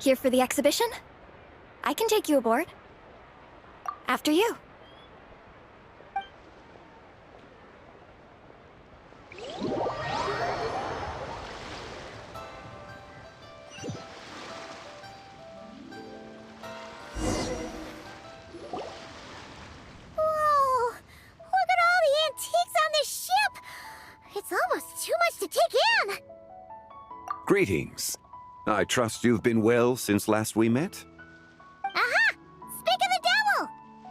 Here for the exhibition? I can take you aboard. After you. Greetings. I trust you've been well since last we met? Aha! Speak of the devil!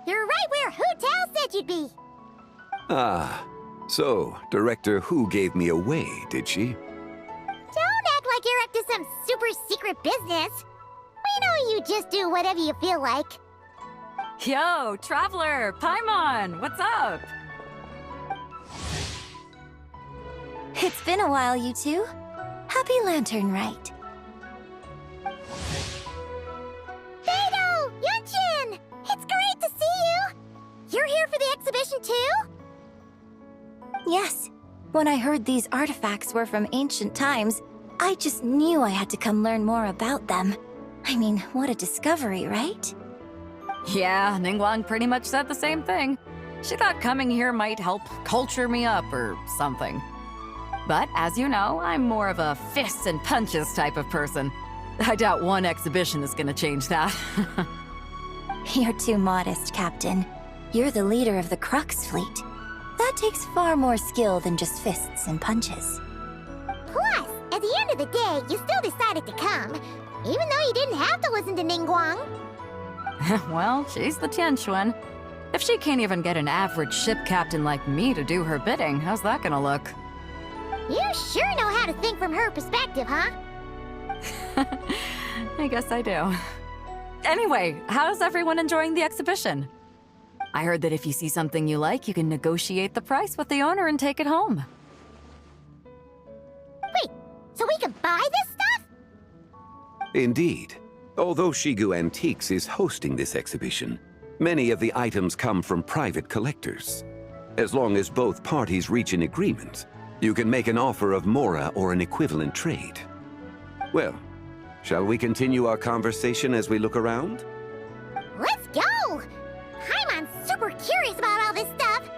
You're right where Hu Tao said you'd be. Ah, so Director Hu gave me away, did she? Don't act like you're up to some super secret business. We know you just do whatever you feel like. Yo, Traveler, Paimon, what's up? It's been a while, you two. Happy Lantern Rite. Beidou! Yunshin! It's great to see you! You're here for the exhibition too? Yes. When I heard these artifacts were from ancient times, I just knew I had to come learn more about them. I mean, what a discovery, right? Yeah, Ningguang pretty much said the same thing. She thought coming here might help culture me up or something. But as you know, I'm more of a fists and punches type of person. I doubt one exhibition is gonna change that. You're too modest, Captain. You're the leader of the Crux fleet. That takes far more skill than just fists and punches. Plus, at the end of the day, you still decided to come, even though you didn't have to listen to Ningguang. Well, she's the Tianquan. If she can't even get an average ship captain like me to do her bidding, how's that gonna look? You sure know how to think from her perspective, huh? I guess I do. Anyway, how's everyone enjoying the exhibition? I heard that if you see something you like, you can negotiate the price with the owner and take it home. Wait, so we can buy this stuff? Indeed. Although Shigu Antiques is hosting this exhibition, many of the items come from private collectors. As long as both parties reach an agreement, you can make an offer of mora or an equivalent trade. Well, shall we continue our conversation as we look around? Let's go! Paimon's super curious about all this stuff.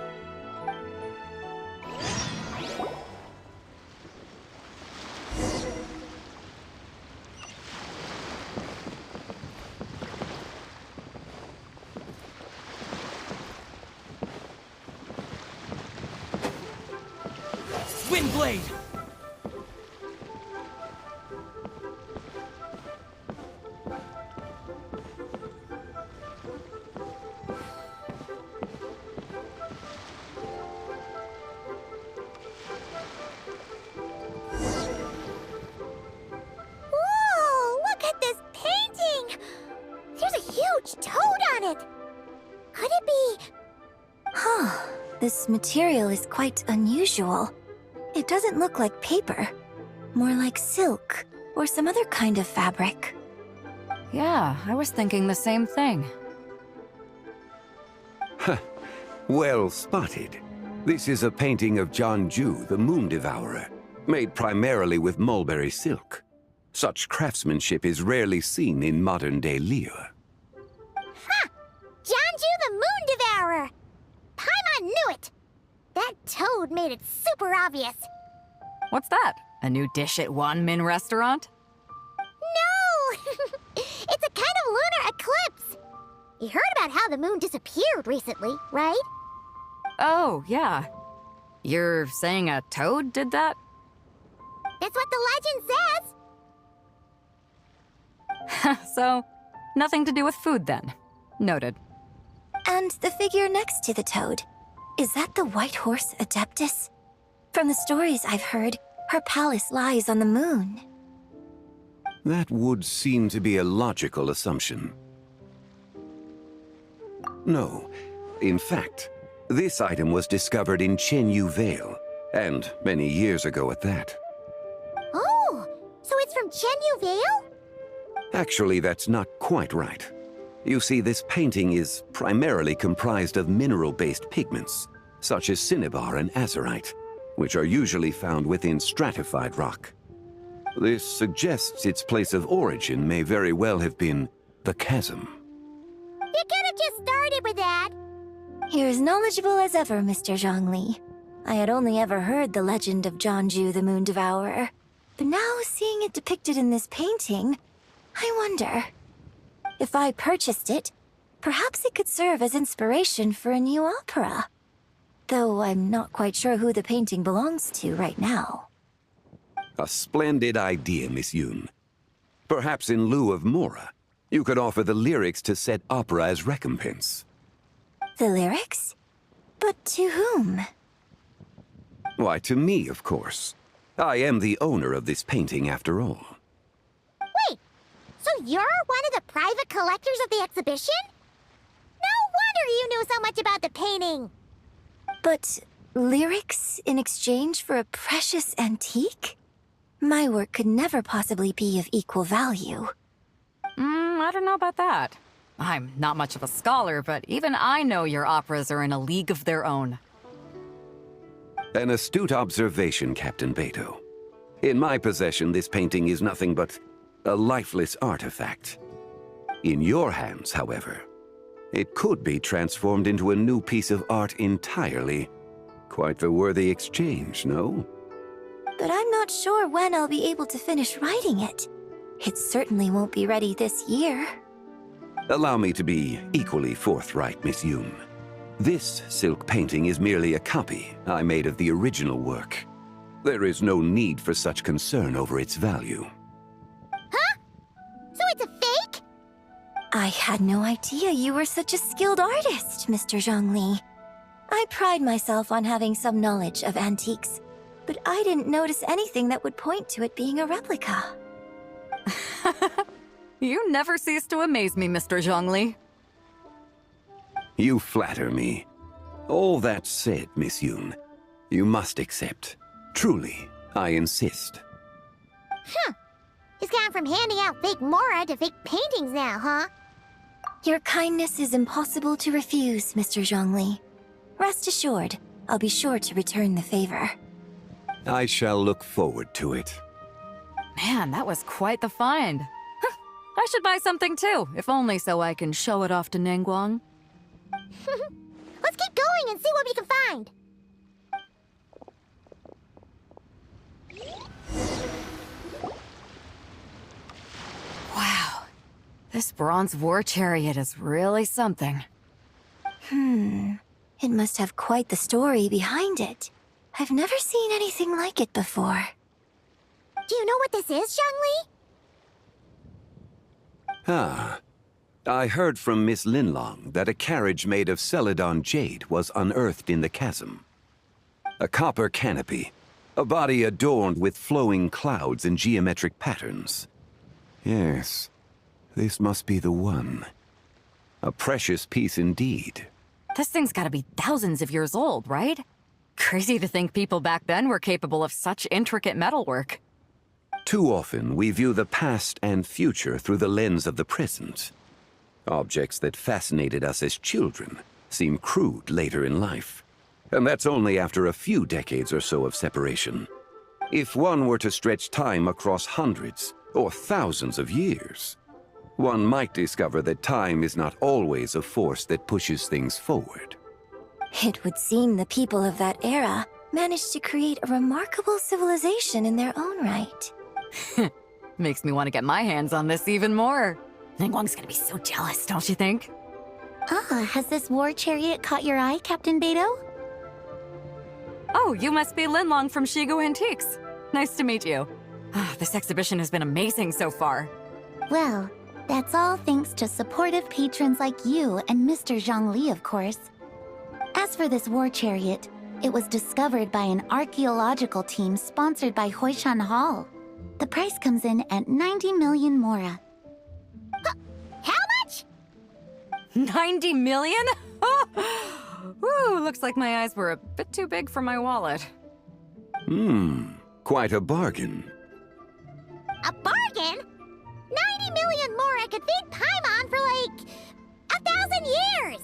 Windblade! Whoa, look at this painting! There's a huge toad on it! Could it be... Huh. This material is quite unusual. It doesn't look like paper. More like silk, or some other kind of fabric. Yeah, I was thinking the same thing. Well spotted. This is a painting of Jianju, the Moon Devourer, made primarily with mulberry silk. Such craftsmanship is rarely seen in modern-day Liyue. Ha! Jianju the Moon Devourer! Paimon knew it! That toad made it super obvious. What's that? A new dish at Wanmin restaurant? No! It's a kind of lunar eclipse. You heard about how the moon disappeared recently, right? Oh, yeah. You're saying a toad did that? That's what the legend says. So, nothing to do with food then. Noted. And the figure next to the toad. Is that the White Horse Adeptus? From the stories I've heard, her palace lies on the moon. That would seem to be a logical assumption. No. In fact, this item was discovered in Chenyu Vale, and many years ago at that. Oh, so it's from Chenyu Vale? Actually, that's not quite right. You see, this painting is primarily comprised of mineral-based pigments, such as cinnabar and azurite, which are usually found within stratified rock. This suggests its place of origin may very well have been the chasm. You could have just started with that. You're as knowledgeable as ever, Mr. Zhongli. I had only ever heard the legend of Jianzhu the Moon Devourer, but now seeing it depicted in this painting, I wonder. If I purchased it, perhaps it could serve as inspiration for a new opera. Though I'm not quite sure who the painting belongs to right now. A splendid idea, Miss Yoon. Perhaps in lieu of Mora, you could offer the lyrics to said opera as recompense. The lyrics? But to whom? Why, to me, of course. I am the owner of this painting, after all. Wait, so you're one of the private collectors of the exhibition? No wonder you knew so much about the painting. But lyrics in exchange for a precious antique? My work could never possibly be of equal value. I don't know about that. I'm not much of a scholar, but even I know your operas are in a league of their own. An astute observation, Captain Beto. In my possession, this painting is nothing but a lifeless artifact. In your hands, however, it could be transformed into a new piece of art entirely. Quite the worthy exchange, no? But I'm not sure when I'll be able to finish writing it. It certainly won't be ready this year. Allow me to be equally forthright, Miss Yoon. This silk painting is merely a copy I made of the original work. There is no need for such concern over its value. Huh? So it's a fake? I had no idea you were such a skilled artist, Mr. Zhongli. I pride myself on having some knowledge of antiques, but I didn't notice anything that would point to it being a replica. You never cease to amaze me, Mr. Zhongli. You flatter me. All that said, Miss Yoon, you must accept. Truly, I insist. Huh. He's gone from handing out fake Mora to fake paintings now, huh? Your kindness is impossible to refuse, Mr. Zhongli. Rest assured, I'll be sure to return the favor. I shall look forward to it. Man, that was quite the find. I should buy something too, if only so I can show it off to Ningguang. Let's keep going and see what we can find. Wow, this bronze war chariot is really something. It must have quite the story behind it. I've never seen anything like it before. Do you know what this is, Zhongli? Ah. I heard from Miss Linlong that a carriage made of Celadon jade was unearthed in the chasm. A copper canopy, a body adorned with flowing clouds and geometric patterns. Yes, this must be the one. A precious piece indeed. This thing's gotta be thousands of years old, right? Crazy to think people back then were capable of such intricate metalwork. Too often, we view the past and future through the lens of the present. Objects that fascinated us as children seem crude later in life. And that's only after a few decades or so of separation. If one were to stretch time across hundreds or thousands of years, one might discover that time is not always a force that pushes things forward. It would seem the people of that era managed to create a remarkable civilization in their own right. Makes me want to get my hands on this even more. Ningguang's gonna be so jealous, don't you think? Ah, has this war chariot caught your eye, Captain Beto? Oh, you must be Linlong from Shigu Antiques. Nice to meet you. This exhibition has been amazing so far. Well, that's all thanks to supportive patrons like you and Mr. Zhongli, of course. As for this war chariot, it was discovered by an archaeological team sponsored by Hoishan Hall. The price comes in at 90 million Mora. How much? 90 million? Woo, looks like my eyes were a bit too big for my wallet. Quite a bargain. A bargain? 90 million Mora could feed Paimon for like 1,000 years!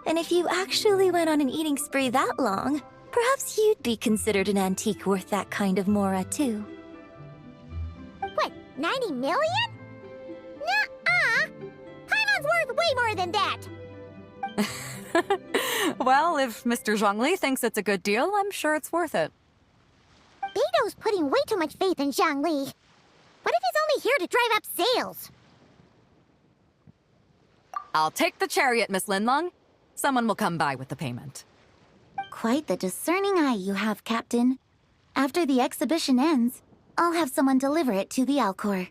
And if you actually went on an eating spree that long, Perhaps you'd be considered an antique worth that kind of mora, too. What, 90 million? Nuh-uh! Paimon's worth way more than that! Well, if Mr. Zhongli thinks it's a good deal, I'm sure it's worth it. Beto's putting way too much faith in Zhongli. What if he's only here to drive up sales? I'll take the chariot, Miss Linlong. Someone will come by with the payment. Quite the discerning eye you have, Captain. After the exhibition ends, I'll have someone deliver it to the Alcor.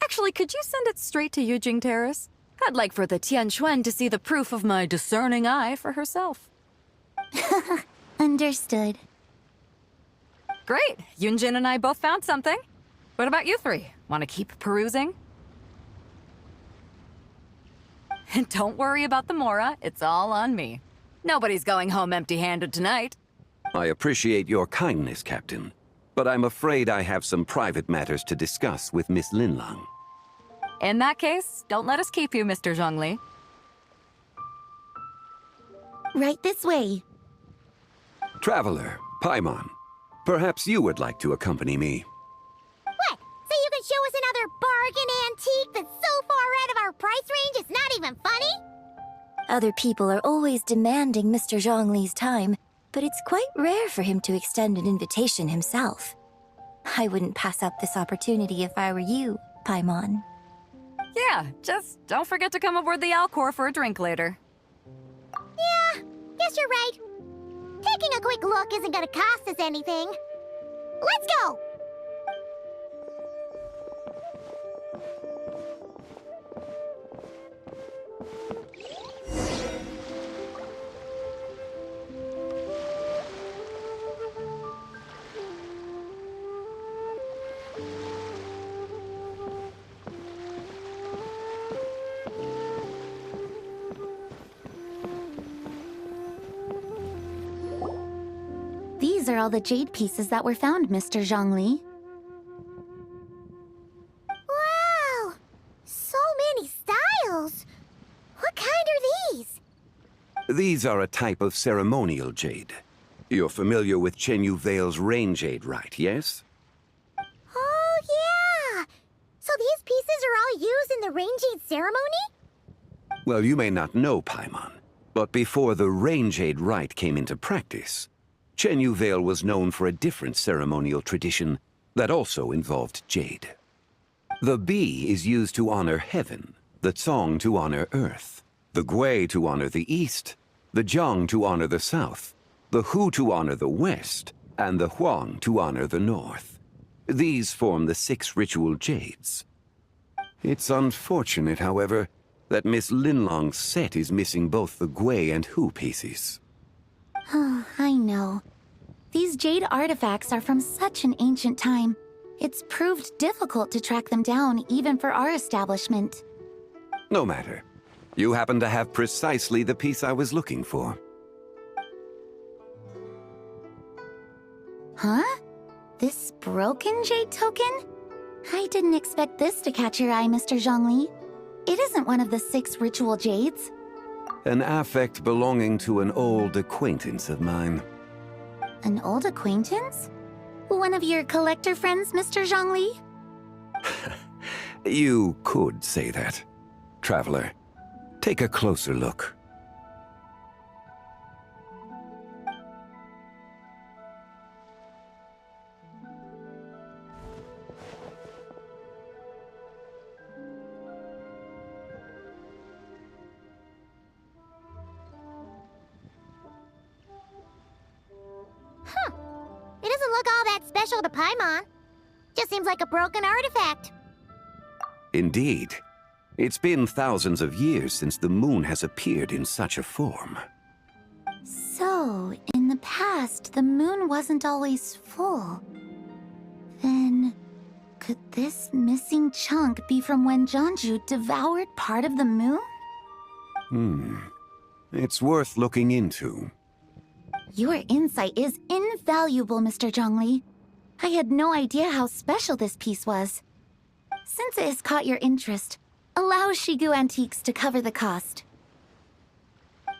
Actually, could you send it straight to Yujing Terrace? I'd like for the Tianquan to see the proof of my discerning eye for herself. Understood. Great! Yunjin and I both found something. What about you three? Want to keep perusing? And don't worry about the mora, it's all on me. Nobody's going home empty-handed tonight. I appreciate your kindness, Captain, but I'm afraid I have some private matters to discuss with Miss Linlong. In that case, don't let us keep you, Mr. Zhongli. Right this way. Traveler, Paimon, perhaps you would like to accompany me. What? So you can show us another bargain antique that's so far out of our price range it's not even funny? Other people are always demanding Mr. Zhongli's time, but it's quite rare for him to extend an invitation himself. I wouldn't pass up this opportunity if I were you, Paimon. Yeah, just don't forget to come aboard the Alcor for a drink later. Yeah, guess you're right. Taking a quick look isn't gonna cost us anything. Let's go! These are all the jade pieces that were found, Mr. Zhongli. Wow! So many styles! What kind are these? These are a type of ceremonial jade. You're familiar with Chenyu Vale's rain jade, right, yes? Oh, yeah! So these pieces are all used in the rain jade ceremony? Well, you may not know, Paimon, but before the rain jade rite came into practice, Chenyu Vale was known for a different ceremonial tradition that also involved jade. The bee is used to honor heaven, the Tsong to honor earth, the Gui to honor the east, the Jiang to honor the south, the Hu to honor the west, and the Huang to honor the north. These form the 6 ritual jades. It's unfortunate, however, that Miss Linlong's set is missing both the Gui and Hu pieces. Oh, I know. These jade artifacts are from such an ancient time. It's proved difficult to track them down, even for our establishment. No matter. You happen to have precisely the piece I was looking for. Huh? This broken jade token? I didn't expect this to catch your eye, Mr. Zhongli. It isn't one of the 6 ritual jades. An affect belonging to an old acquaintance of mine. An old acquaintance? One of your collector friends, Mr. Zhongli? You could say that. Traveler, take a closer look. It doesn't look all that special to Paimon. Just seems like a broken artifact. Indeed. It's been thousands of years since the moon has appeared in such a form. So, in the past, the moon wasn't always full. Then, could this missing chunk be from when Jianzhu devoured part of the moon? It's worth looking into. Your insight is invaluable, Mr. Zhongli. I had no idea how special this piece was. Since it has caught your interest, allow Shigu Antiques to cover the cost.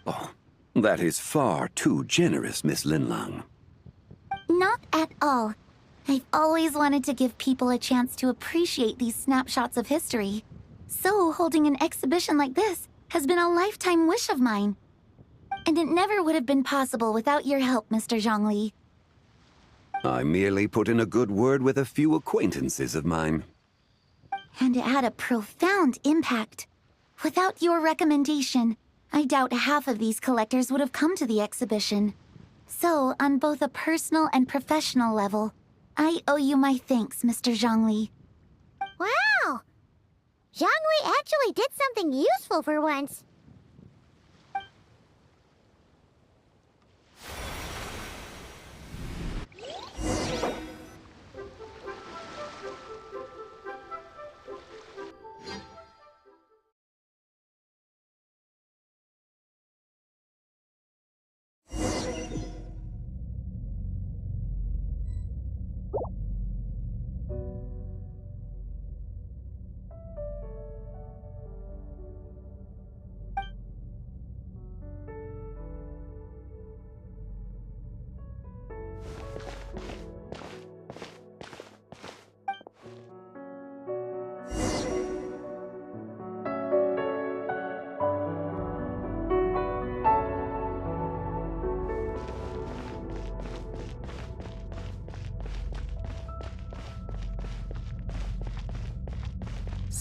Oh, That is far too generous, Miss Linlang. Not at all. I've always wanted to give people a chance to appreciate these snapshots of history. So holding an exhibition like this has been a lifetime wish of mine. And it never would have been possible without your help, Mr. Zhongli. I merely put in a good word with a few acquaintances of mine. And it had a profound impact. Without your recommendation, I doubt half of these collectors would have come to the exhibition. So, on both a personal and professional level, I owe you my thanks, Mr. Zhongli. Wow! Zhongli actually did something useful for once.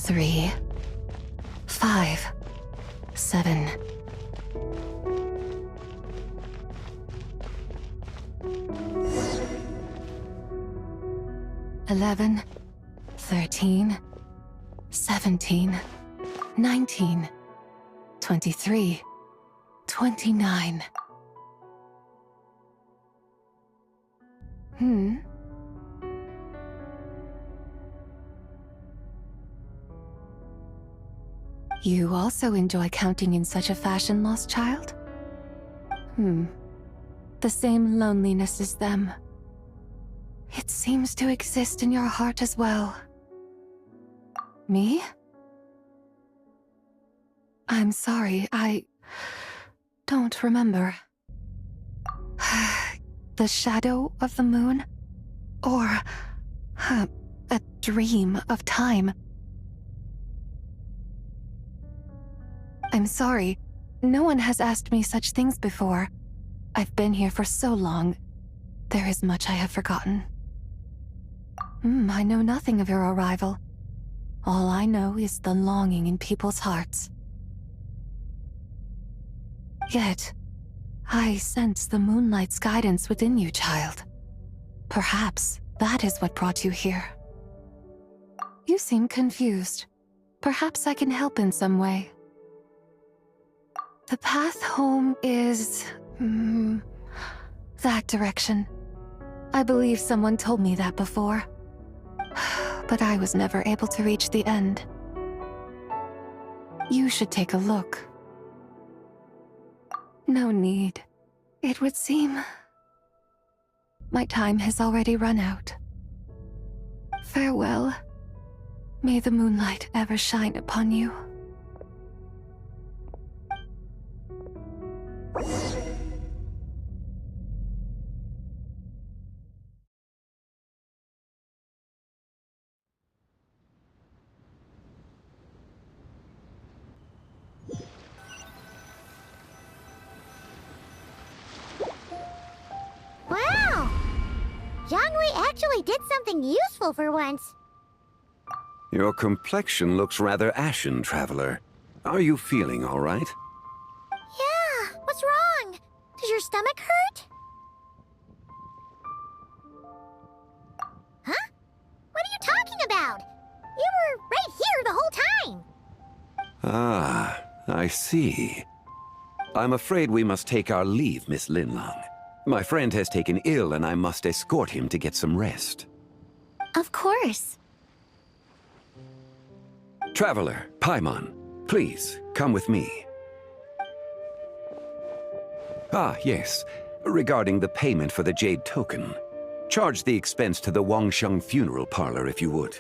Three, 5, 7. $11, 13, 17, 19, 23, 29. You also enjoy counting in such a fashion, lost child? The same loneliness as them. It seems to exist in your heart as well. Me? I'm sorry, I don't remember. The shadow of the moon? Or a dream of time? I'm sorry. No one has asked me such things before. I've been here for so long. There is much I have forgotten. I know nothing of your arrival. All I know is the longing in people's hearts. Yet, I sense the moonlight's guidance within you, child. Perhaps that is what brought you here. You seem confused. Perhaps I can help in some way. The path home is... that direction. I believe someone told me that before. But I was never able to reach the end. You should take a look. No need. It would seem... my time has already run out. Farewell. May the moonlight ever shine upon you. Wow! Zhongli actually did something useful for once. Your complexion looks rather ashen, traveler. Are you feeling all right? Yeah, what's wrong? Does your stomach hurt? Huh? What are you talking about? You were right here the whole time. Ah, I see. I'm afraid we must take our leave, Miss Linlang. My friend has taken ill and I must escort him to get some rest. Of course. Traveler, Paimon, please, come with me. Ah, yes. Regarding the payment for the jade token. Charge the expense to the Wangsheng funeral parlor if you would.